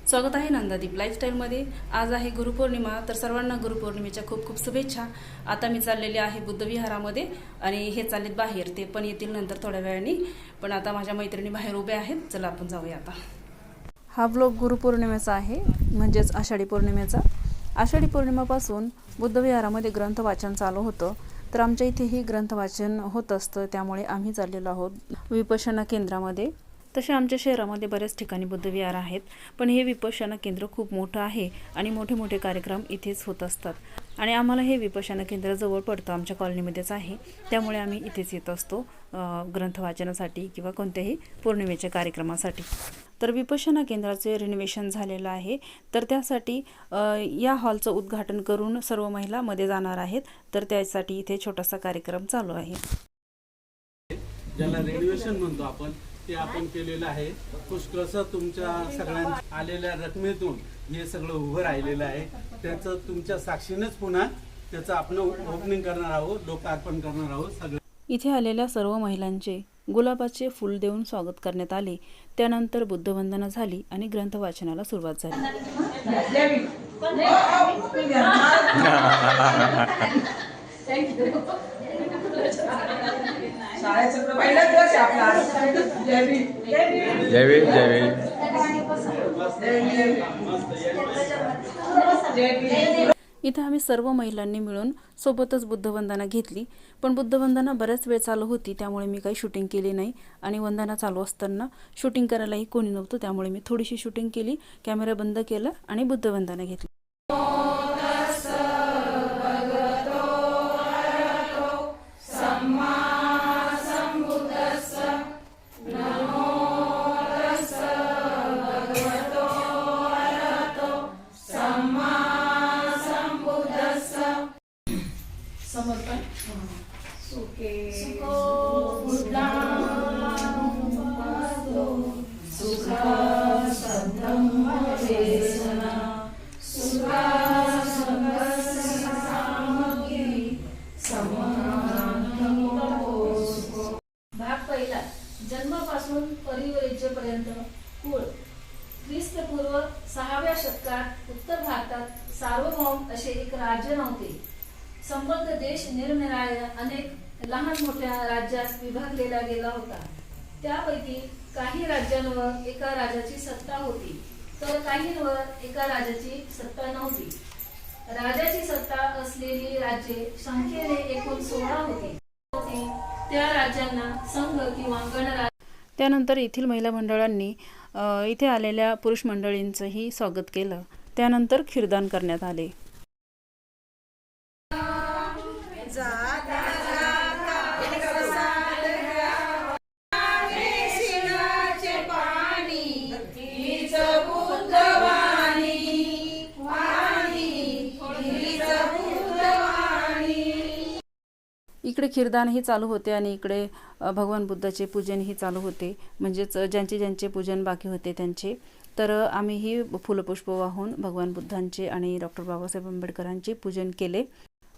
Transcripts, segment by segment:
स्वागत आहे नंदादीप लाईफस्टाईलमध्ये। आज आहे गुरुपौर्णिमा, तर सर्वांना गुरुपौर्णिमेच्या खूप खूप शुभेच्छा। आता मी चाललेले आहे बुद्धविहारामध्ये आणि हे चाललेत बाहेर, ते पण येतील नंतर थोड्या वेळाने। पण आता माझ्या मैत्रिणी बाहेर उभ्या आहेत, चला आपण जाऊया आता। हा व्लॉग गुरुपौर्णिमेचा आहे, म्हणजेच आषाढी पौर्णिमेचा। आषाढी पौर्णिमेपासून बुद्धविहारामध्ये ग्रंथ वाचन चालू होतं, तर आमच्या इथेही ग्रंथ वाचन होत असतं, त्यामुळे आम्ही चाललेलो आहोत विपश्यना केंद्रामध्ये। तसे आमच्या शहरामध्ये बऱ्याच ठिकाणी बुद्धविहार आहेत, पण हे विपश्यना केंद्र खूप मोठं आहे आणि मोठे मोठे कार्यक्रम इथेच होत असतात। आणि आम्हाला हे विपश्यना केंद्र जवळ पडतं, आमच्या कॉलनीमध्येच आहे, त्यामुळे आम्ही इथेच येत असतो ग्रंथ वाचनासाठी किंवा कोणत्याही पौर्णिमेच्या कार्यक्रमासाठी। तर विपश्यना केंद्राचे रिनोव्हेशन झालेलं आहे, तर त्यासाठी या हॉलचं उद्घाटन करून सर्व महिला मध्ये जाणार आहेत, तर त्यासाठी इथे छोटासा कार्यक्रम चालू आहे। ज्याला रिनोव्हेशन म्हणतो आपण, ते आपण केलेलं आहे। पुष्कळसं तुमच्या सगळ्यांच्या आलेल्या रकमेतून हे सगळं उभं राहिलेलं आहे। त्याचं तुमच्या साक्षीनेच पुन्हा त्याचं आपण ओपनिंग करणार आहोत, लोकार्पण करणार आहोत। सगळं इथे आलेल्या सर्व महिलांचे गुलाबाचे फूल देऊन स्वागत करण्यात आले। त्यानंतर बुद्धवंदना झाली आणि ग्रंथ वाचनाला सुरुवात झाली। इथे आम्ही सर्व महिलांनी मिळून सोबतच बुद्धवंदना घेतली, पण बुद्धवंदना बऱ्याच वेळ चालू होती, त्यामुळे मी काही शूटिंग केली नाही। आणि वंदना चालू असताना शूटिंग करायलाही कोणी नव्हतं, त्यामुळे मी थोडीशी शूटिंग केली, कॅमेरा बंद केला आणि बुद्धवंदना घेतली। समर्पण भाग पहिला, जन्मापासून परिवरेजेपर्यंत कुळ। ख्रिस्तपूर्व 6व्या शतकात उत्तर भारतात सार्वभौम असे एक राज्य नव्हते। संबद्ध देश निरनिराळ्या अनेक लहान मोठ्या राज्यात विभागलेला गेला होता। त्यापैकी काही राज्यांवर एका राजाची सत्ता होती, तर काहींवर एका राजाची सत्ता नव्हती। राजाची सत्ता असलेली राज्ये संख्येने एकूण 16 होती। त्या राज्यांना संघ किंवा गणराज्य। त्यानंतर येथील महिला मंडळांनी इथे आलेल्या पुरुष मंडळींचंही स्वागत केलं। त्यानंतर खीरदान करण्यात आले। इकडे खीरदानही चालू होते आणि इकडे भगवान बुद्धाचे पूजनही चालू होते, म्हणजेच ज्यांचे पूजन बाकी होते त्यांचे। तर आम्हीही फुलपुष्प वाहून भगवान बुद्धांचे आणि डॉक्टर बाबासाहेब आंबेडकरांचे पूजन केले।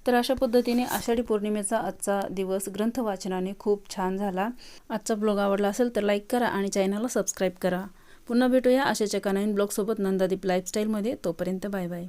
तर अशा पद्धतीने आषाढी पौर्णिमेचा आजचा दिवस ग्रंथ वाचनाने खूप छान झाला। आजचा ब्लॉग आवडला असेल तर लाईक करा आणि चॅनलला सबस्क्राईब करा। पुन्हा भेटूया अशाच एका नवीन ब्लॉगसोबत नंदादीप लाईफस्टाईलमध्ये। तोपर्यंत बाय बाय।